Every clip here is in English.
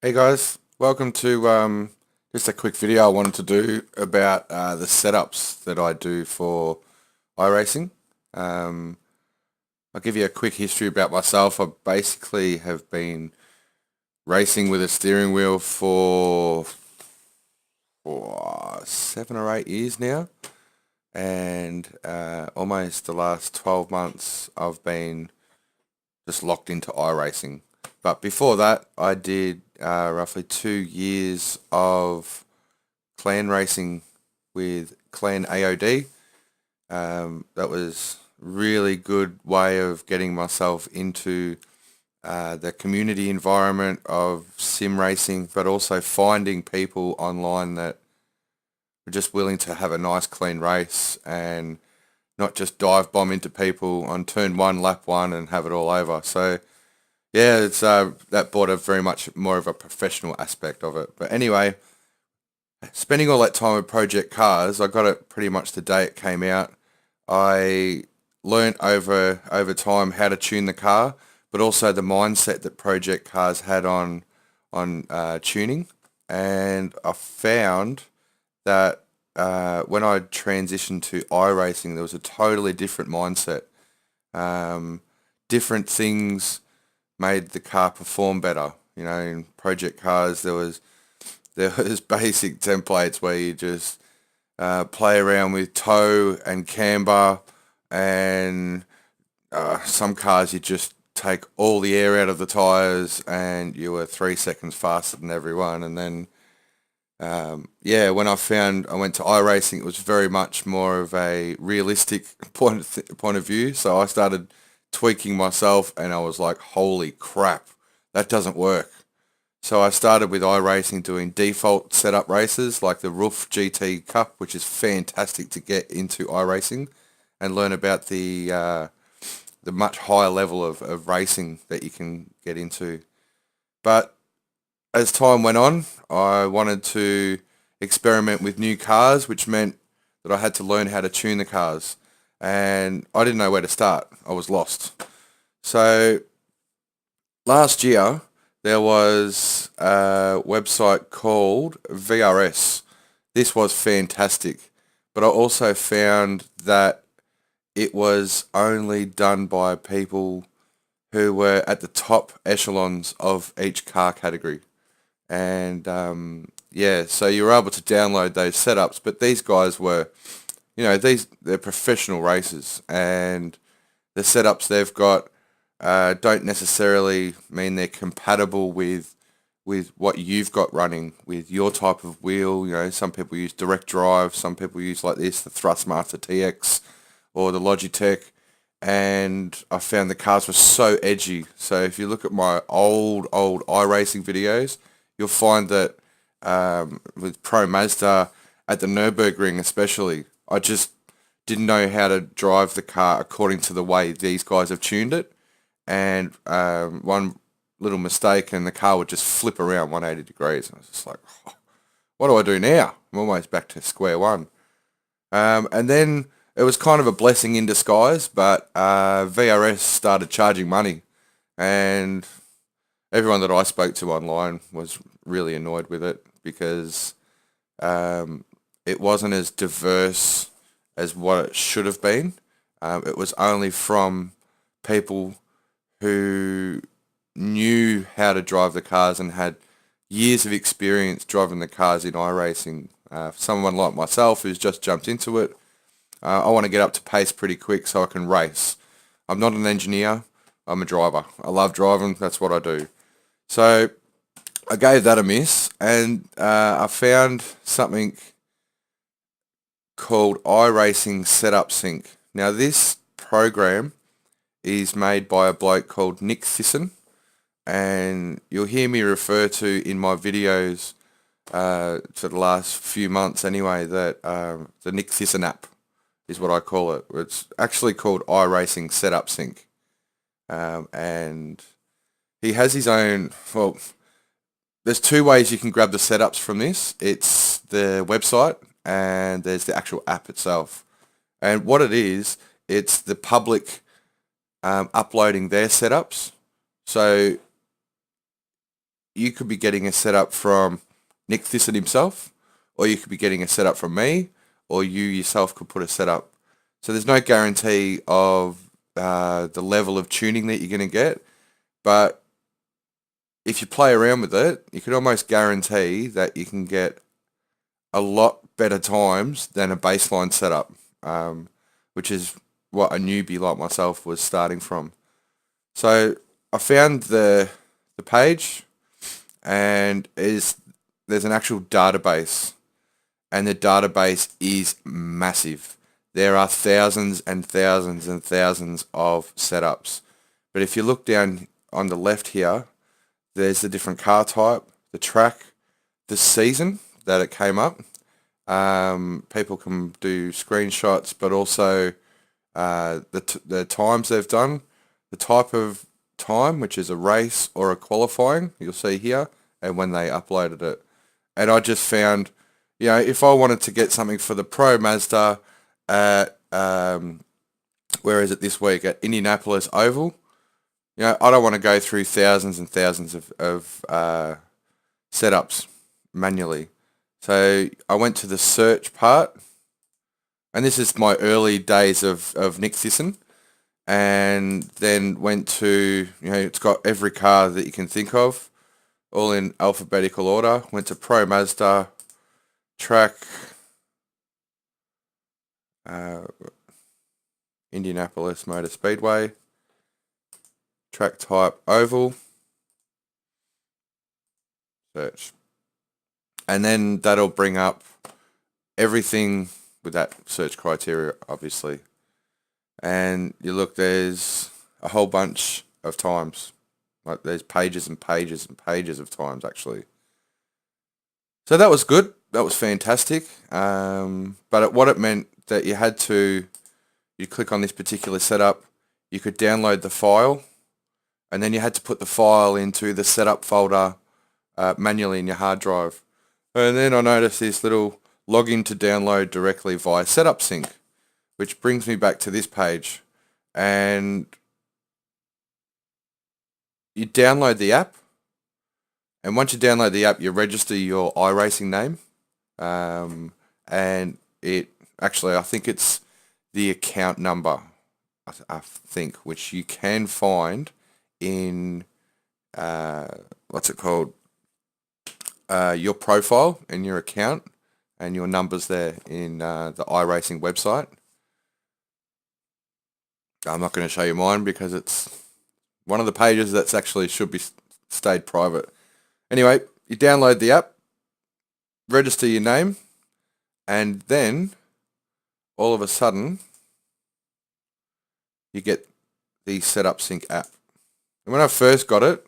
Hey guys, welcome to just a quick video I wanted to do about the setups that I do for iRacing. Um, I'll give you a quick history about myself. I basically have been racing with a steering wheel for 7 or 8 years now, and almost the last 12 months I've been just locked into iRacing. But before that, I did roughly 2 years of clan racing with Clan AOD. That was really good way of getting myself into the community environment of sim racing, but also finding people online that were just willing to have a nice clean race and not just dive bomb into people on turn one, lap one, and have it all over. So yeah, it's that brought a very much more of a professional aspect of it. But anyway, spending all that time with Project Cars, I got it pretty much the day it came out. I learnt over time how to tune the car, but also the mindset that Project Cars had on tuning. And I found that when I transitioned to iRacing, there was a totally different mindset. Um, Different things made the car perform better. You know, in Project Cars, there was basic templates where you just play around with toe and camber, and some cars you just take all the air out of the tires, and you were 3 seconds faster than everyone. And then yeah, when I went to iRacing, it was very much more of a realistic point of view. So I started tweaking myself, and I was like, holy crap, that doesn't work. So I started with iRacing doing default setup races like the Roof GT Cup, which is fantastic to get into iRacing and learn about the much higher level of racing that you can get into. But as time went on, I wanted to experiment with new cars, which meant that I had to learn how to tune the cars. And I didn't know where to start. I was lost. So last year, there was a website called VRS. This was fantastic, but I also found that it was only done by people who were at the top echelons of each car category. And yeah, so you were able to download those setups, but these guys were, they're professional racers, and the setups they've got don't necessarily mean they're compatible with what you've got running with your type of wheel. You know, some people use direct drive, some people use like this, the Thrustmaster TX or the Logitech, and I found the cars were so edgy. So if you look at my old iRacing videos, you'll find that with Pro Mazda at the Nürburgring especially, I just didn't know how to drive the car according to the way these guys have tuned it, and one little mistake and the car would just flip around 180 degrees. And I was just like, "Oh, what do I do now? I'm almost back to square one." And then it was kind of a blessing in disguise, but VRS started charging money, and everyone that I spoke to online was really annoyed with it because um, it wasn't as diverse as what it should have been. It was only from people who knew how to drive the cars and had years of experience driving the cars in iRacing. For someone like myself who's just jumped into it, I want to get up to pace pretty quick so I can race. I'm not an engineer, I'm a driver. I love driving, that's what I do. So I gave that a miss, and I found something called iRacing Setup Sync. Now this program is made by a bloke called Nick Thissen, and you'll hear me refer to in my videos for the last few months anyway that the Nick Thissen app is what I call it. It's actually called iRacing Setup Sync, and he has his own. Well, there's two ways you can grab the setups from this. It's the website and there's the actual app itself. And what it is, it's the public uploading their setups. So you could be getting a setup from Nick Thissen himself, or you could be getting a setup from me, or you yourself could put a setup. So there's no guarantee of the level of tuning that you're going to get, but if you play around with it, you can almost guarantee that you can get a lot better times than a baseline setup, which is what a newbie like myself was starting from. So I found the page, and there's an actual database, and the database is massive. There are thousands and thousands and thousands of setups. But if you look down on the left here, there's the different car type, the track, the season that it came up. People can do screenshots, but also the times they've done, the type of time, which is a race or a qualifying, you'll see here, and when they uploaded it. And I just found, if I wanted to get something for the Pro Mazda at, where is it this week, at Indianapolis Oval, I don't want to go through thousands and thousands of setups manually. So I went to the search part, and this is my early days of Nick Thissen, and then went to, it's got every car that you can think of, all in alphabetical order. Went to Pro Mazda, track, Indianapolis Motor Speedway, track type oval, search. And then that'll bring up everything with that search criteria, obviously. And you look, there's a whole bunch of times. Like there's pages and pages and pages of times, actually. So that was good. That was fantastic. But what it meant that you click on this particular setup, you could download the file, and then you had to put the file into the setup folder manually in your hard drive. And then I noticed this little login to download directly via Setup Sync, which brings me back to this page. And you download the app, and once you download the app, you register your iRacing name, and I think it's the account number, I think, which you can find in, what's it called, your profile and your account, and your numbers there in the iRacing website. I'm not going to show you mine because it's one of the pages that's actually should be stayed private. Anyway, you download the app, register your name, and then all of a sudden you get the Setup Sync app. And when I first got it,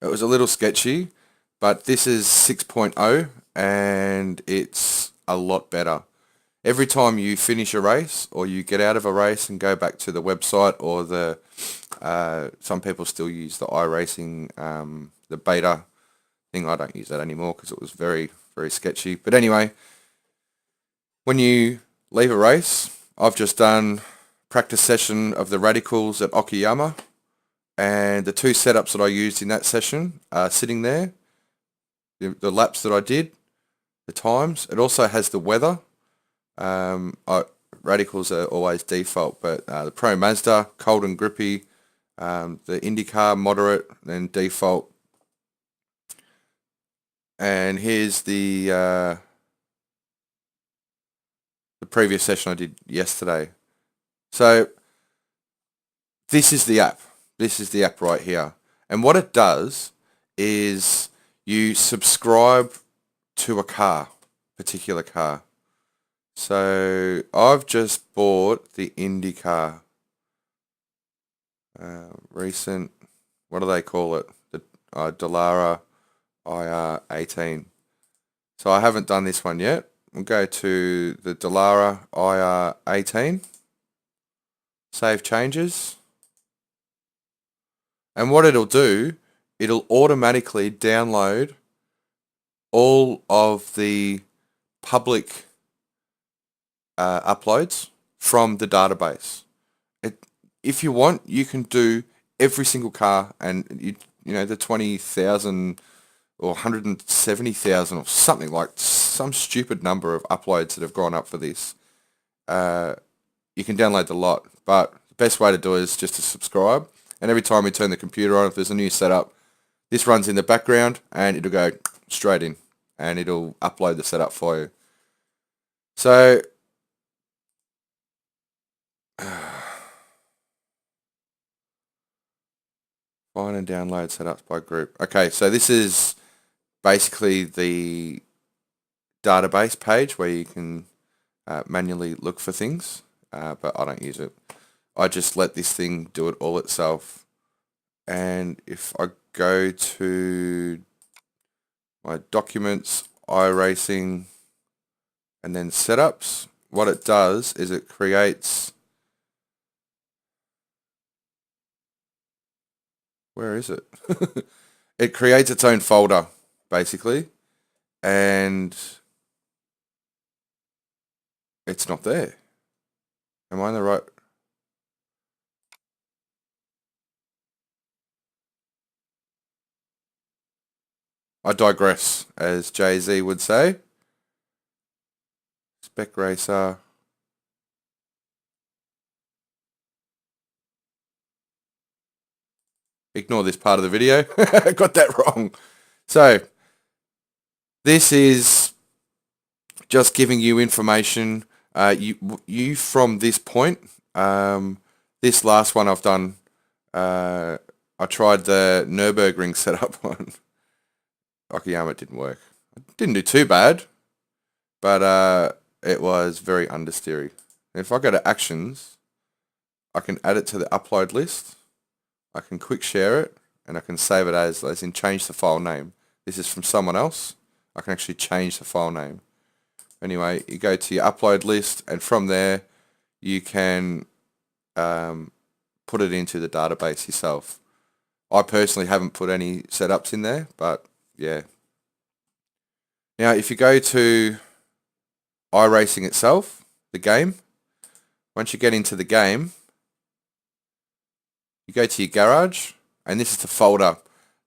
it was a little sketchy, but this is 6.0 and it's a lot better. Every time you finish a race or you get out of a race and go back to the website, or some people still use the iRacing, the beta thing. I don't use that anymore because it was very, very sketchy. But anyway, when you leave a race, I've just done practice session of the radicals at Okayama, and the two setups that I used in that session are sitting there. The laps that I did, the times. It also has the weather. Radicals are always default, but the Pro Mazda, cold and grippy, the IndyCar, moderate, then default. And here's the previous session I did yesterday. So this is the app. This is the app right here. And what it does is you subscribe to a particular car. So I've just bought the IndyCar recent, what do they call it? The Dallara IR18. So I haven't done this one yet. We'll go to the Dallara IR18, save changes, and what it'll do, it'll automatically download all of the public uploads from the database. If you want, you can do every single car, and the 20,000 or 170,000 or something, like some stupid number of uploads that have gone up for this. You can download the lot, but the best way to do it is just to subscribe. And every time you turn the computer on, if there's a new setup, this runs in the background and it'll go straight in and it'll upload the setup for you. So find and download setups by group. Okay, so this is basically the database page where you can manually look for things, but I don't use it. I just let this thing do it all itself. And if I go to my documents, iRacing, and then setups, what it does is it creates, where is it? It creates its own folder, basically, and it's not there. Am I in the right? I digress, as Jay-Z would say. Spec Racer. Ignore this part of the video. I got that wrong. So, this is just giving you information. You from this point. This last one I've done. I tried the Nürburgring setup on Okayama. It didn't work. It didn't do too bad, but it was very understeery. If I go to actions, I can add it to the upload list. I can quick share it, and I can save it as in change the file name. This is from someone else. I can actually change the file name. Anyway, you go to your upload list, and from there, you can put it into the database yourself. I personally haven't put any setups in there, but yeah. Now, if you go to iRacing itself, the game, once you get into the game, you go to your garage, and this is the folder.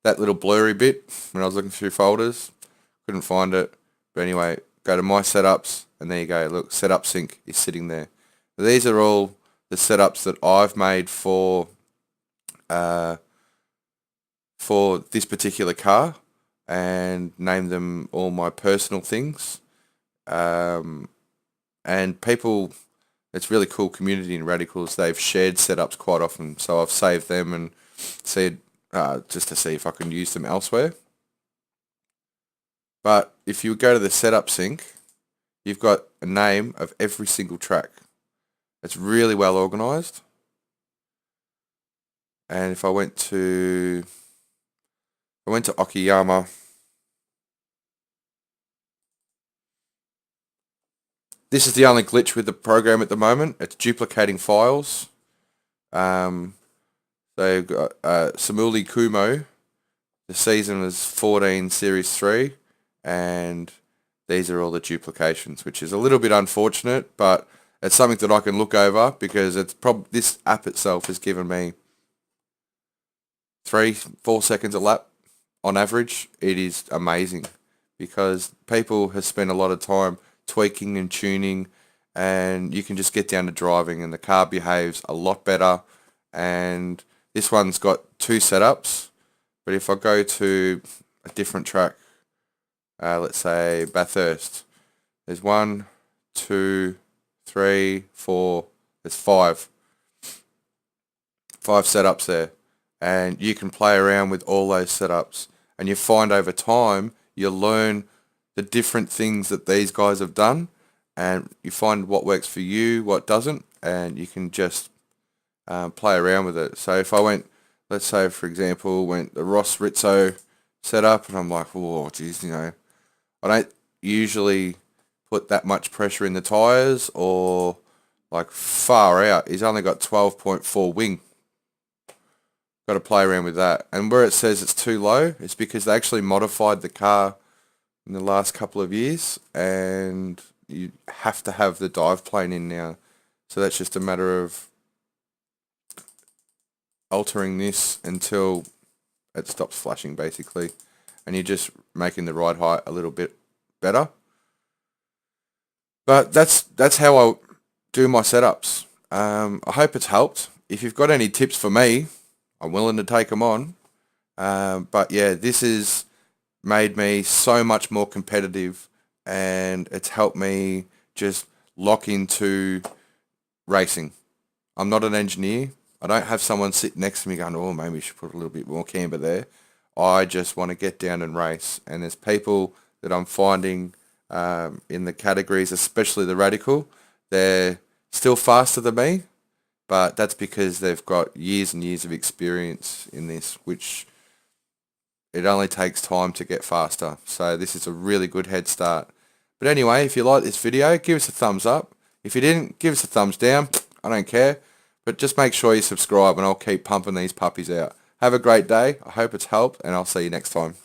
That little blurry bit, when I was looking through folders, couldn't find it. But anyway, go to My Setups, and there you go. Look, Setup Sync is sitting there. These are all the setups that I've made for this particular car, and named them all my personal things. And people, it's really cool community in Radicals. They've shared setups quite often, so I've saved them and said just to see if I can use them elsewhere. But if you go to the setup sync, you've got a name of every single track. It's really well organized. And if I went to Okayama, this is the only glitch with the program at the moment. It's duplicating files. So you've got Samuli Kumo. The season is 14 Series 3. And these are all the duplications, which is a little bit unfortunate, but it's something that I can look over because it's this app itself has given me 3-4 seconds a lap on average. It is amazing because people have spent a lot of time tweaking and tuning, and you can just get down to driving and the car behaves a lot better. And this one's got 2 setups, but if I go to a different track, let's say Bathurst, there's 1, 2, 3, 4, there's 5 setups there, and you can play around with all those setups, and you find over time you learn the different things that these guys have done, and you find what works for you, what doesn't, and you can just play around with it. So if I went, let's say for example, went the Ross Rizzo setup, and I'm like, oh geez, I don't usually put that much pressure in the tyres, or like far out. He's only got 12.4 wing. Got to play around with that. And where it says it's too low, it's because they actually modified the car in the last couple of years, and you have to have the dive plane in now. So that's just a matter of altering this until it stops flashing, basically. and you're just making the ride height a little bit better. But that's how I do my setups. I hope it's helped. If you've got any tips for me, I'm willing to take them on. But yeah, this has made me so much more competitive, and it's helped me just lock into racing. I'm not an engineer. I don't have someone sit next to me going, oh, maybe we should put a little bit more camber there. I just want to get down and race. And there's people that I'm finding in the categories, especially the radical, they're still faster than me, but that's because they've got years and years of experience in this, which it only takes time to get faster. So this is a really good head start. But anyway, if you like this video, give us a thumbs up. If you didn't, give us a thumbs down. I don't care. But just make sure you subscribe, and I'll keep pumping these puppies out. Have a great day. I hope it's helped, and I'll see you next time.